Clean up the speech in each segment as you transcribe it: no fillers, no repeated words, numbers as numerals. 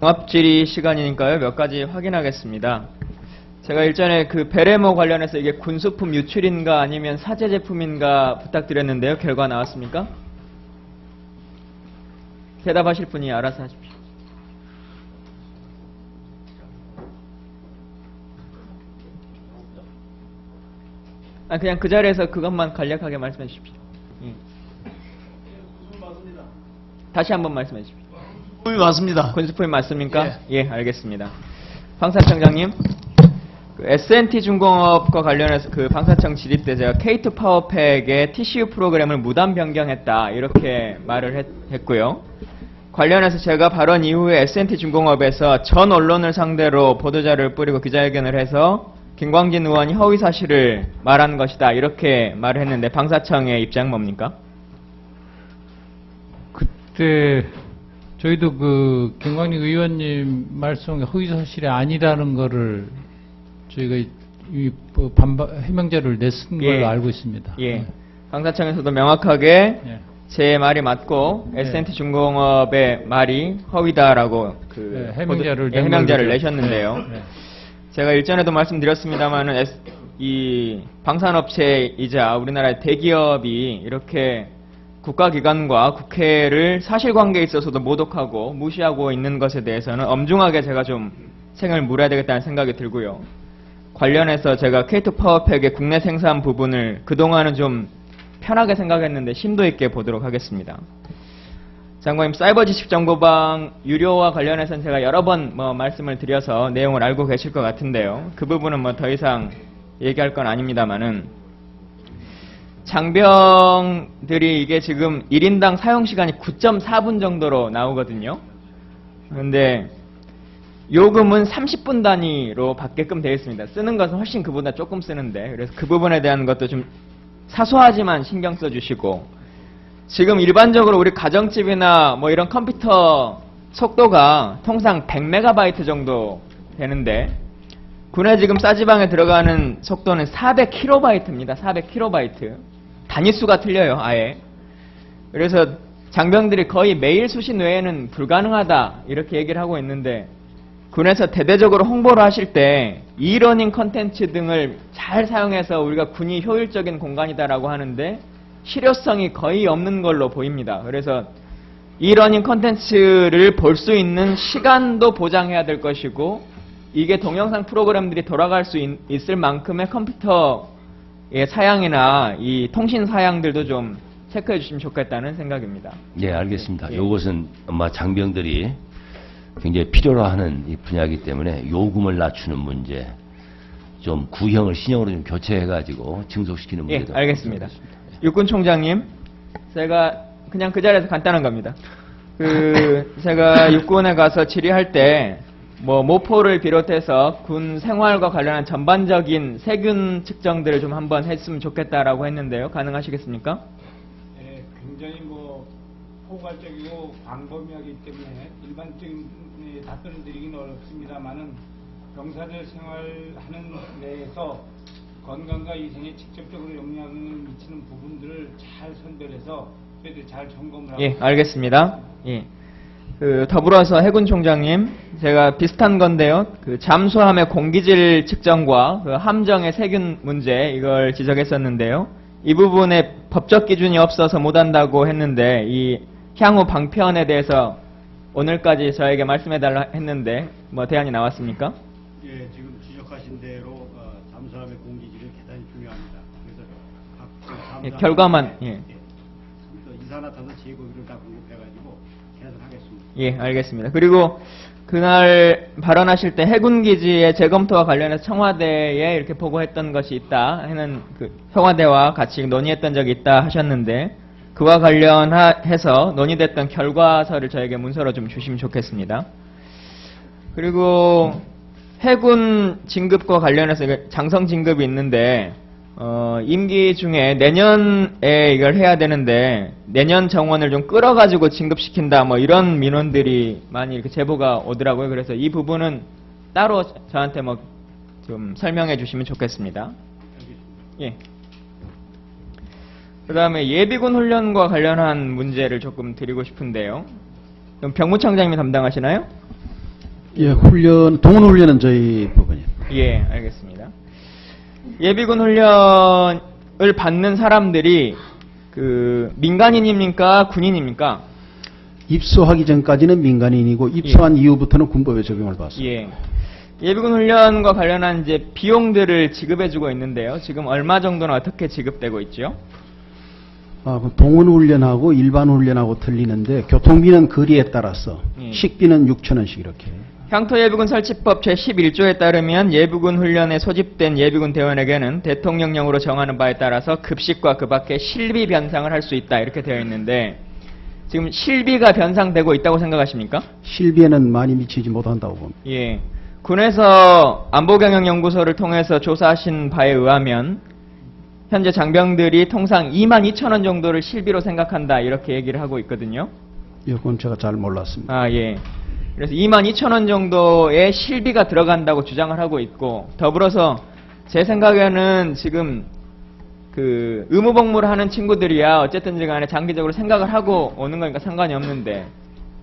종합질의 시간이니까요. 몇 가지 확인하겠습니다. 제가 일전에 그 베레모 관련해서 이게 군수품 유출인가 아니면 사제 제품인가 부탁드렸는데요. 결과 나왔습니까? 대답하실 분이 알아서 하십시오. 그냥 그 자리에서 그것만 간략하게 말씀해 주십시오. 예. 다시 한번 말씀해 주십시오. 군수품이 맞습니다. 군수품이 맞습니까? 예, 알겠습니다. 방사청장님, 그 S&T 중공업과 관련해서 그 방사청 질의 때 제가 K2 파워팩의 TCU 프로그램을 무단 변경했다 이렇게 말을 했고요. 관련해서 제가 발언 이후에 S&T 중공업에서 전 언론을 상대로 보도자료를 뿌리고 기자회견을 해서 김광진 의원이 허위 사실을 말한 것이다 이렇게 말을 했는데 방사청의 입장 뭡니까? 그때 저희도 그 김광진 의원님 말씀이 허위 사실이 아니라는 거를 저희가 이 해명자를 냈은 걸로 알고 있습니다. 예. 방사청에서도 명확하게 예. 제 말이 맞고 S&T 중공업의 말이 허위다라고 그 해명자를 내셨는데요. 제가 일전에도 말씀드렸습니다만은 이 방산업체이자 우리나라의 대기업이 이렇게 국가기관과 국회를 사실관계에 있어서도 모독하고 무시하고 있는 것에 대해서는 엄중하게 제가 좀 책임을 물어야 되겠다는 생각이 들고요. 관련해서 제가 K2 파워팩의 국내 생산 부분을 그동안은 좀 편하게 생각했는데 심도 있게 보도록 하겠습니다. 장관님, 사이버 지식정보방 유료와 관련해서는 제가 여러 번 말씀을 드려서 내용을 알고 계실 것 같은데요. 그 부분은 더 이상 얘기할 건 아닙니다만은 장병들이 이게 지금 1인당 사용시간이 9.4분 정도로 나오거든요. 그런데 요금은 30분 단위로 받게끔 되어 있습니다. 쓰는 것은 훨씬 그보다 조금 쓰는데 그래서 그 부분에 대한 것도 좀 사소하지만 신경 써주시고 지금 일반적으로 우리 가정집이나 이런 컴퓨터 속도가 통상 100MB 정도 되는데 군에 지금 싸지방에 들어가는 속도는 400kB입니다. 400kB. 단위수가 틀려요, 아예. 그래서 장병들이 거의 매일 수신 외에는 불가능하다 이렇게 얘기를 하고 있는데 군에서 대대적으로 홍보를 하실 때 이러닝 컨텐츠 등을 잘 사용해서 우리가 군이 효율적인 공간이다라고 하는데 실효성이 거의 없는 걸로 보입니다. 그래서 이러닝 컨텐츠를 볼 수 있는 시간도 보장해야 될 것이고 이게 동영상 프로그램들이 돌아갈 수 있을 만큼의 컴퓨터의 사양이나 이 통신 사양들도 좀 체크해 주시면 좋겠다는 생각입니다. 예, 알겠습니다. 예. 이것은 아마 장병들이 굉장히 필요로 하는 이 분야이기 때문에 요금을 낮추는 문제, 좀 구형을 신형으로 좀 교체해가지고 증속시키는 문제도. 예, 알겠습니다. 육군총장님, 제가 그냥 그 자리에서 간단한 겁니다. 제가 육군에 가서 질의할 때 모포를 비롯해서 군 생활과 관련한 전반적인 세균 측정들을 좀 한번 했으면 좋겠다라고 했는데요. 가능하시겠습니까? 네, 굉장히 포괄적이고 광범위하기 때문에 일반적인 답변을 드리기는 어렵습니다만은 병사들 생활하는 내에서 건강과 위생에 직접적으로 영향을 미치는 부분들을 잘 선별해서 저희들이 잘 점검을 하고. 예, 알겠습니다. 예. 더불어서 해군총장님, 제가 비슷한 건데요. 잠수함의 공기질 측정과 함정의 세균 문제 이걸 지적했었는데요. 이 부분에 법적 기준이 없어서 못한다고 했는데 이 향후 방편에 대해서 오늘까지 저에게 말씀해달라 했는데 대안이 나왔습니까? 예, 지금 지적하신 대로 잠수함의 공기질은 대단히 중요합니다. 그래서 각 결과만 이산화탄소 제거기를 다 공급해가지고 개선하겠습니다. 예, 알겠습니다. 그리고 그날 발언하실 때 해군기지의 재검토와 관련해서 청와대에 이렇게 보고했던 것이 있다 하는 청와대와 같이 논의했던 적이 있다 하셨는데 그와 관련해서 논의됐던 결과서를 저에게 문서로 좀 주시면 좋겠습니다. 그리고 해군 진급과 관련해서 장성 진급이 있는데 임기 중에 내년에 이걸 해야 되는데 내년 정원을 좀 끌어가지고 진급시킨다 이런 민원들이 많이 이렇게 제보가 오더라고요. 그래서 이 부분은 따로 저한테 좀 설명해 주시면 좋겠습니다. 예. 그 다음에 예비군 훈련과 관련한 문제를 조금 드리고 싶은데요. 그럼 병무청장님이 담당하시나요? 예, 훈련, 동원 훈련은 저희 부분이에요. 예, 알겠습니다. 예비군 훈련을 받는 사람들이 그 민간인입니까? 군인입니까? 입소하기 전까지는 민간인이고 입소한 이후부터는 군법의 적용을 받습니다. 예. 예비군 훈련과 관련한 이제 비용들을 지급해주고 있는데요. 지금 얼마 정도는 어떻게 지급되고 있죠? 그 동원 훈련하고 일반 훈련하고 틀리는데 교통비는 거리에 따라서 식비는 6,000원씩 이렇게. 향토예비군 설치법 제11조에 따르면 예비군 훈련에 소집된 예비군 대원에게는 대통령령으로 정하는 바에 따라서 급식과 그 밖에 실비 변상을 할 수 있다 이렇게 되어 있는데 지금 실비가 변상되고 있다고 생각하십니까? 실비에는 많이 미치지 못한다고 봅니다. 예. 군에서 안보경영연구소를 통해서 조사하신 바에 의하면 현재 장병들이 통상 22,000원 정도를 실비로 생각한다 이렇게 얘기를 하고 있거든요. 이건 제가 잘 몰랐습니다. 아, 예. 그래서 22,000원 정도의 실비가 들어간다고 주장을 하고 있고 더불어서 제 생각에는 지금 그 의무복무를 하는 친구들이야 어쨌든지 간에 장기적으로 생각을 하고 오는 거니까 상관이 없는데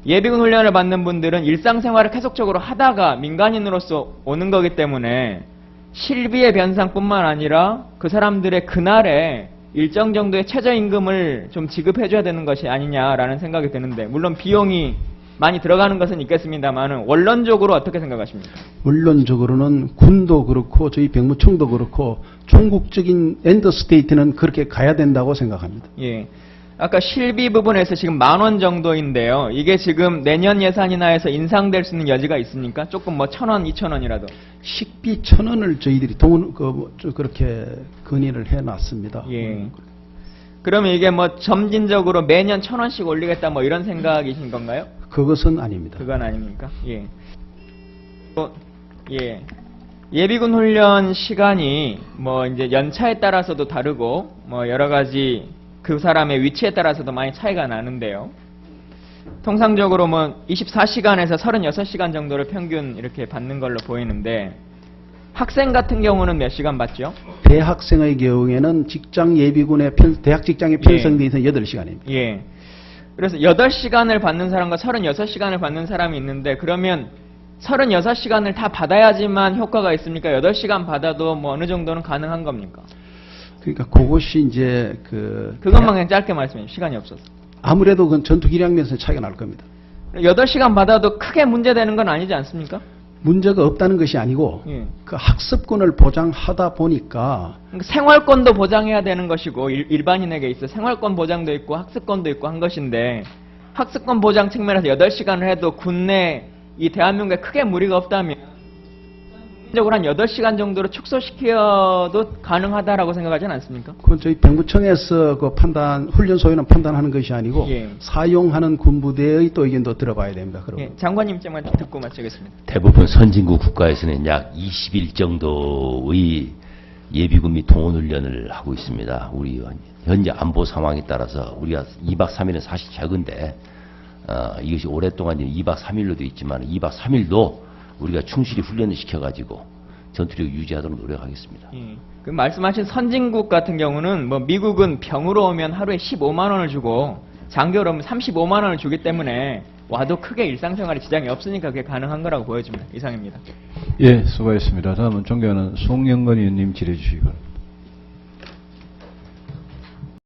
예비군 훈련을 받는 분들은 일상생활을 계속적으로 하다가 민간인으로서 오는 거기 때문에 실비의 변상뿐만 아니라 그 사람들의 그날에 일정 정도의 최저임금을 좀 지급해줘야 되는 것이 아니냐라는 생각이 드는데 물론 비용이 많이 들어가는 것은 있겠습니다만 원론적으로 어떻게 생각하십니까? 원론적으로는 군도 그렇고 저희 병무청도 그렇고 총국적인 엔더스테이트는 그렇게 가야 된다고 생각합니다. 예. 아까 실비 부분에서 지금 10,000원 정도인데요. 이게 지금 내년 예산이나 해서 인상될 수 있는 여지가 있습니까? 조금 뭐 1,000원, 2,000원이라도. 식비 1,000원을 저희들이 그렇게 건의를 해놨습니다. 예. 그러면 이게 뭐 점진적으로 매년 1,000원씩 올리겠다 뭐 이런 생각이신 건가요? 그것은 아닙니다. 그건 아닙니까? 예. 예. 예비군 훈련 시간이 뭐 이제 연차에 따라서도 다르고 뭐 여러 가지 그 사람의 위치에 따라서도 많이 차이가 나는데요. 통상적으로 뭐 24시간에서 36시간 정도를 평균 이렇게 받는 걸로 보이는데 학생 같은 경우는 몇 시간 받죠? 대학생의 경우에는 직장 예비군의 대학 직장에 편성되어 있는 8시간입니다. 예. 그래서 8시간을 받는 사람과 36시간을 받는 사람이 있는데 그러면 36시간을 다 받아야지만 효과가 있습니까? 8시간 받아도 뭐 어느 정도는 가능한 겁니까? 그러니까 그것이 이제 그것만 그냥 짧게 말씀해 주세요. 시간이 없어서. 아무래도 그 전투 기량면에서 차이가 날 겁니다. 8시간 받아도 크게 문제되는 건 아니지 않습니까? 문제가 없다는 것이 아니고 예. 그 학습권을 보장하다 보니까 그러니까 생활권도 보장해야 되는 것이고 일반인에게 있어 생활권 보장도 있고 학습권도 있고 한 것인데 학습권 보장 측면에서 8시간을 해도 군내 이 대한민국에 크게 무리가 없다면 적으로 한 8시간 정도로 축소시켜도 가능하다라고 생각하지는 않습니까? 그건 저희 병무청에서 그 훈련소에는 판단하는 것이 아니고 예. 사용하는 군부대의 또 의견도 들어봐야 됩니다. 그러면. 예, 장관님 입장만 듣고 마치겠습니다. 대부분 선진국 국가에서는 약 20일 정도의 예비군 및 동원훈련을 하고 있습니다. 우리 현재 안보 상황에 따라서 우리가 2박 3일은 사실 적은데 이것이 오랫동안 2박 3일로 되어 있지만 2박 3일도 우리가 충실히 훈련을 시켜가지고 전투력 유지하도록 노력하겠습니다. 예. 그 말씀하신 선진국 같은 경우는 뭐 미국은 병으로 오면 하루에 15만 원을 주고 장교로 오면 35만 원을 주기 때문에 와도 크게 일상생활에 지장이 없으니까 그게 가능한 거라고 보여집니다. 이상입니다. 예, 수고하셨습니다. 다음은 존경하는 송영건 의원님 질의해 주시기 바랍니다.